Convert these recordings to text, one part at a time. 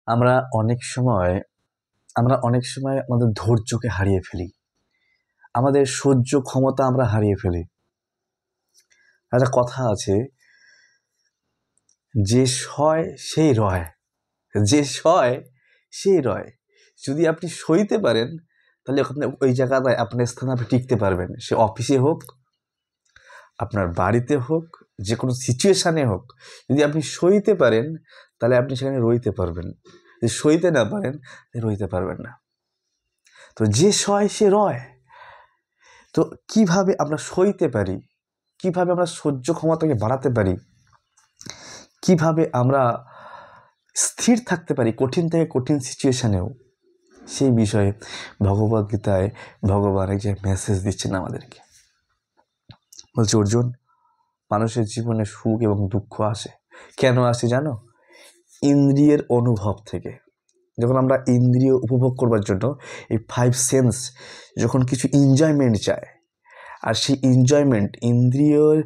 আমরা অনেক সময় আমরা অনেক সময় আমাদের ধৈর্যকে হারিয়ে ফেলি, আমাদের সহ্য ক্ষমতা আমরা হারিয়ে ফেলি। একটা কথা আছে, যে সয় সেই রয়, যে সয় সেই রয়। যদি আপনি সইতে পারেন তাহলে আপনি ওই জায়গায় আপনার স্থানে আপনি টিকতে পারবেন। সে অফিসে হোক, আপনার বাড়িতে হোক, যে কোনো সিচুয়েশানে হোক, যদি আপনি সইতে পারেন তাহলে আপনি সেখানে রইতে পারবেন। যদি সইতে না পারেন রইতে পারবেন না। তো যে সয় সে রয়। তো কিভাবে আমরা সইতে পারি, কিভাবে আমরা সহ্য ক্ষমতাকে বাড়াতে পারি, কিভাবে আমরা স্থির থাকতে পারি কঠিন থেকে কঠিন সিচুয়েশানেও, সেই বিষয়ে ভগবদ্গীতায় ভগবান এক যে মেসেজ দিচ্ছেন আমাদেরকে। বলছে, অর্জুন, মানুষের জীবনে সুখ এবং দুঃখ আসে। কেন আসে জানো? ইন্দ্রিয়ের অনুভব থেকে। যখন আমরা ইন্দ্রিয় উপভোগ করবার জন্য এই 5 সেন্স যখন কিছু এনজয়মেন্ট চায়, আর সেই এনজয়মেন্ট ইন্দ্রিয়র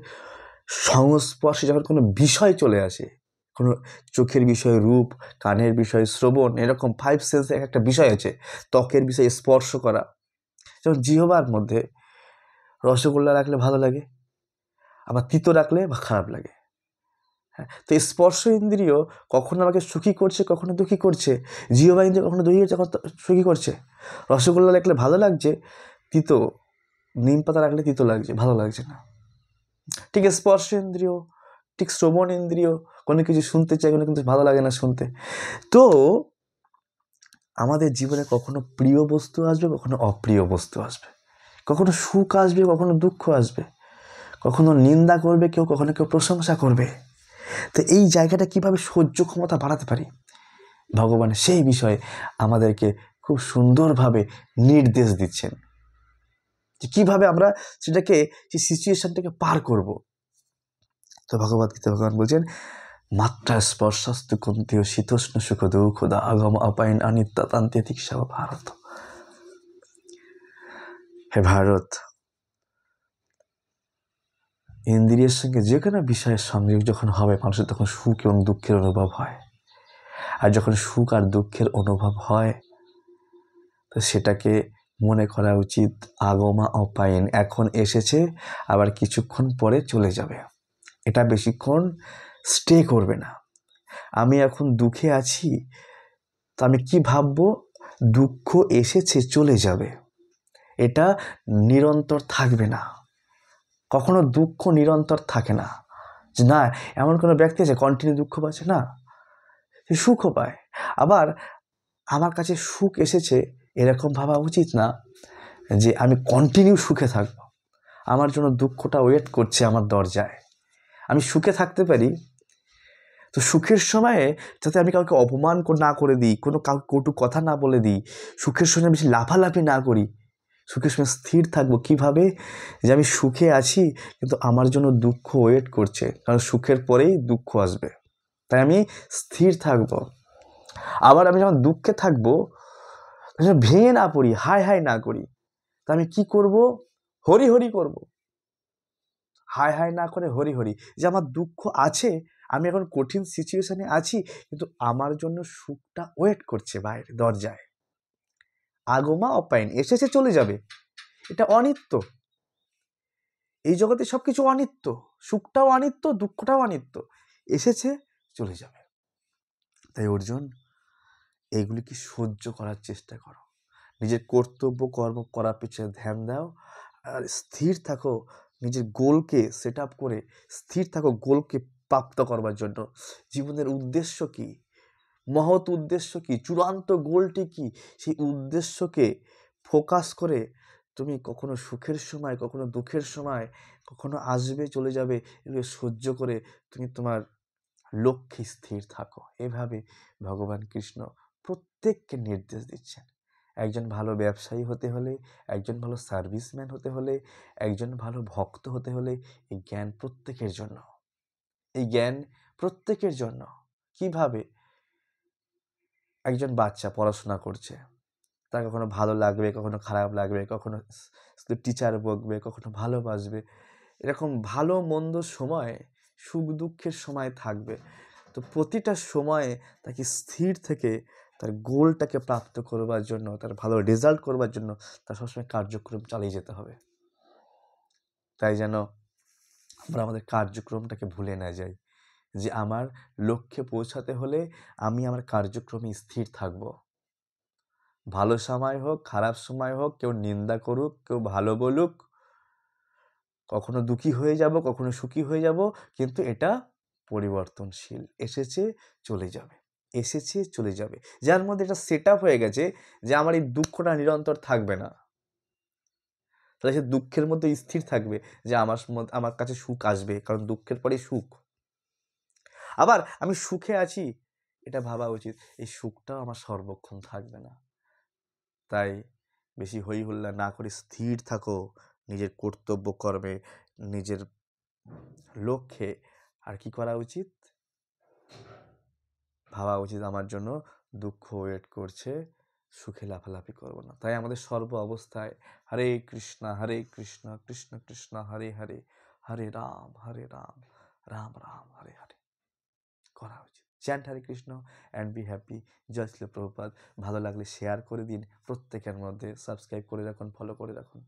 সংস্পর্শে যখন কোনো বিষয় চলে আসে, কোনো চোখের বিষয় রূপ, কানের বিষয় শ্রবণ, এরকম 5 সেন্সে একটা বিষয় আছে। ত্বকের বিষয়ে স্পর্শ করা, যেমন জিহ্বার মধ্যে রসগোল্লা রাখলে ভালো লাগে, আবার তিতো রাখলে খারাপ লাগে। হ্যাঁ, তো স্পর্শ ইন্দ্রিয় কখনো আমাকে সুখী করছে, কখনো দুঃখী করছে। জিহ্বা ইন্দ্রিয় কখনো দুঃখী করছে, কখনো সুখী করছে। রসগোল্লা রাখলে ভালো লাগছে, তিতো নিম পাতা রাখলে তিতো লাগছে, ভালো লাগছে না। ঠিক স্পর্শ ইন্দ্রিয়, ঠিক শ্রবণ ইন্দ্রিয়, কোনো কিছু শুনতে চাই, কোনো কিছু ভালো লাগে না শুনতে। তো আমাদের জীবনে কখনো প্রিয় বস্তু আসবে, কখনো অপ্রিয় বস্তু আসবে, কখনো সুখ আসবে, কখনো দুঃখ আসবে, কখনো নিন্দা করবে কেউ, কখনো কেউ প্রশংসা করবে। তো এই জায়গাটা কিভাবে সহ্য ক্ষমতা বাড়াতে পারি, ভগবান সেই বিষয়ে আমাদেরকে খুব সুন্দরভাবে নির্দেশ দিচ্ছেন, যে কীভাবে আমরা সেটাকে, সেই সিচুয়েশানটাকে পার করব। তো ভগবদ্গীতা ভগবান বলছেন, মাত্রা স্পর্শস্তু কুন্তীয় শীতোষ্ণ সুখ দুঃখদা আগম অপায়ন অনিত্যান্তে দীক্ষা ভারত। হে ভারত, ইন্দ্রিয়ের সঙ্গে যে কোনো বিষয়ের সংযোগ যখন হবে, মানুষের তখন সুখ এবং দুঃখের অনুভব হয়। আর যখন সুখ আর দুঃখের অনুভব হয়, তো সেটাকে মনে করা উচিত আগমা অপায়ন, এখন এসেছে আবার কিছুক্ষণ পরে চলে যাবে। এটা বেশিক্ষণ স্টে করবে না। আমি এখন দুঃখে আছি, তো আমি কি ভাববো? দুঃখ এসেছে, চলে যাবে, এটা নিরন্তর থাকবে না। কখনো দুঃখ নিরন্তর থাকে না। যে না, এমন কোনো ব্যক্তি আছে কন্টিনিউ দুঃখ পাচ্ছে না, সে সুখও পায়। আবার আমার কাছে সুখ এসেছে এরকম ভাবা উচিত না যে আমি কন্টিনিউ সুখে থাকবো, আমার জন্য দুঃখটা ওয়েট করছে আমার দরজায়। আমি সুখে থাকতে পারি, তো সুখের সময়ে যাতে আমি কাউকে অপমান না করে দিই, কোনো কাউকে কটু কথা না বলে দিই, সুখের সময় বেশি লাফালাফি না করি, সুখের সময় স্থির থাকবো। কিভাবে? যে আমি সুখে আছি কিন্তু আমার জন্য দুঃখ ওয়েট করছে, কারণ সুখের পরেই দুঃখ আসবে, তাই আমি স্থির থাকবো। আবার আমি যখন দুঃখে থাকবো, ভেঙে না পড়ি, হাই হাই না করি, তা আমি কি করব? হরি হরি করব। হাই হাই না করে হরি হরি, যে আমার দুঃখ আছে, আমি এখন কঠিন সিচুয়েশনে আছি, কিন্তু আমার জন্য সুখটা ওয়েট করছে বাইরে দরজায়। আগমা অপায়ন, এসেছে চলে যাবে, এটা অনিত্য। এই জগতে সব কিছু অনিত্য, সুখটাও অনিত্য, দুঃখটাও অনিত্য, এসেছে চলে যাবে। তাই অর্জুন, এইগুলিকে সহ্য করার চেষ্টা করো, নিজের কর্তব্য কর্ম করার পিছনে ধ্যান দাও, আর স্থির থাকো, নিজের গোলকে সেট আপ করে স্থির থাকো গোলকে প্রাপ্ত করবার জন্য। জীবনের উদ্দেশ্য কি, মহৎ উদ্দেশ্য কি, চূড়ান্ত গোলটি কি, সেই উদ্দেশ্যকে ফোকাস করে তুমি কখনো সুখের সময়, কখনো দুঃখের সময়, কখনো আসবে চলে যাবে, এগুলো সহ্য করে তুমি তোমার লক্ষ্যে স্থির থাকো। এভাবে ভগবান কৃষ্ণ প্রত্যেককে নির্দেশ দিচ্ছেন। একজন ভালো ব্যবসায়ী হতে হলে, একজন ভালো সার্ভিসম্যান হতে হলে, একজন ভালো ভক্ত হতে হলে এই জ্ঞান প্রত্যেকের জন্য, এই জ্ঞান প্রত্যেকের জন্য। কিভাবে? একজন বাচ্চা পড়াশোনা করছে, তার কখনো ভালো লাগবে, কখনো খারাপ লাগবে, কখনো টিচার বকবে, কখনো ভালোবাসবে, এরকম ভালো মন্দ সময়, সুখ দুঃখের সময় থাকবে। তো প্রতিটা সময়ে তাকে স্থির থেকে তার গোলটাকে প্রাপ্ত করবার জন্য, তার ভালো রেজাল্ট করবার জন্য তার সবসময় কার্যক্রম চালিয়ে যেতে হবে। তাই যেন আমরা আমাদের কার্যক্রমটাকে ভুলে না যাই, যে আমার লক্ষ্যে পৌঁছাতে হলে আমি আমার কার্যক্রমে স্থির থাকব। ভালো সময় হোক, খারাপ সময় হোক, কেউ নিন্দা করুক, কেউ ভালো বলুক, কখনো দুঃখী হয়ে যাব, কখনো সুখী হয়ে যাব, কিন্তু এটা পরিবর্তনশীল। এসেছে চলে যাবে, এসেছে চলে যাবে। যার মধ্যে এটা সেট আপ হয়ে গেছে যে আমার এই দুঃখটা নিরন্তর থাকবে না, তাহলে সে দুঃখের মধ্যে স্থির থাকবে যে আমার কাছে সুখ আসবে, কারণ দুঃখের পরে সুখ। আবার আমি সুখে আছি, এটা ভাবা উচিত এই সুখটাও আমার সর্বক্ষণ থাকবে না। তাই বেশি হই হুল্লা না করে স্থির থাকো নিজের কর্তব্য কর্মে, নিজের লক্ষ্যে। আর কি করা উচিত? ভাবা উচিত আমার জন্য দুঃখ ওয়েট করছে, সুখে লাফালাফি করবো না। তাই আমাদের সর্ব অবস্থায় হরে কৃষ্ণ কৃষ্ণ কৃষ্ণ হরে হরে, হরে রাম রাম রাম হরে হরে করা উচিত। Chant Hare Krishna and be happy. জয় শ্রী প্রভুপাদ। ভালো লাগলে শেয়ার করে দিন, প্রত্যেকের মধ্যে সাবস্ক্রাইব করে রাখুন, ফলো করে রাখুন।